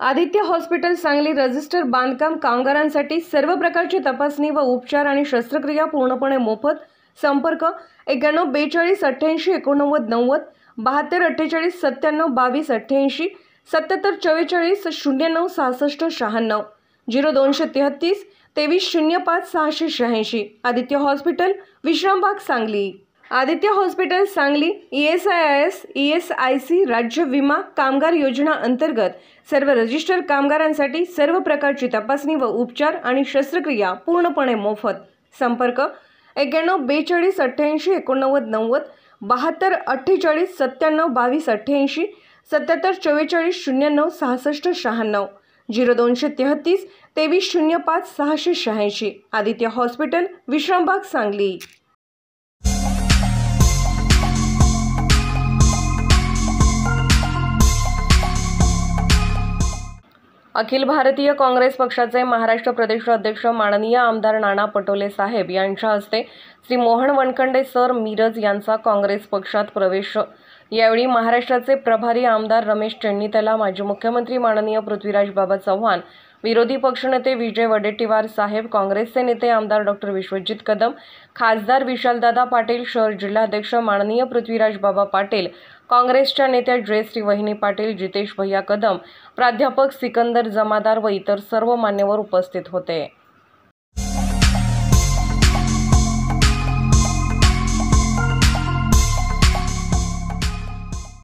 Aditya hospital Sangli register बांधकाम कामगारांसाठी सर्व प्रकारची तपासणी व उपचार आणि शस्त्रक्रिया पूर्णपणे मोफत। संपर्क 91 42 88 89 90 72 48 97 22 88 77 44 09 66 96 0233 23 05 686। Aditya hospital Vishrambag Sangli. Aditya hospital Sangli ESIS ESIC राज्य विमा कामगार योजना अंतर्गत सर्व रजिस्टर कामगारांसाठी सर्व प्रकारची तपासणी व उपचार आणि शस्त्रक्रिया पूर्णपणे मोफत। संपर्क 91 42 88 89 90 72 48 97 22 88 77 44 09 66 96 0233 23 05 686। आदित्य हॉस्पिटल विश्रामबाग सांगली। अखिल भारतीय काँग्रेस पक्षाचे महाराष्ट्र प्रदेश अध्यक्ष माननीय आमदार नाना पटोले साहेब यांच्या हस्ते श्री मोहन वनखंडे सर मिरज यांचा काँग्रेस पक्षात प्रवेश। यावेळी महाराष्ट्राचे प्रभारी आमदार रमेश चेन्नीतला, माजी मुख्यमंत्री माननीय पृथ्वीराज बाबा चव्हाण, विरोधी पक्षनेते विजय वडेट्टीवार साहेब, काँग्रेसचे नेते आमदार डॉक्टर विश्वजित कदम, खासदार विशालदादा पाटील, शहर जिल्हाध्यक्ष माननीय पृथ्वीराज बाबा पाटील, काँग्रेसच्या नेत्या जयश्री वहिनी पाटील, जितेश भैया कदम, प्राध्यापक सिकंदर जमादार व इतर सर्व मान्यवर उपस्थित होते।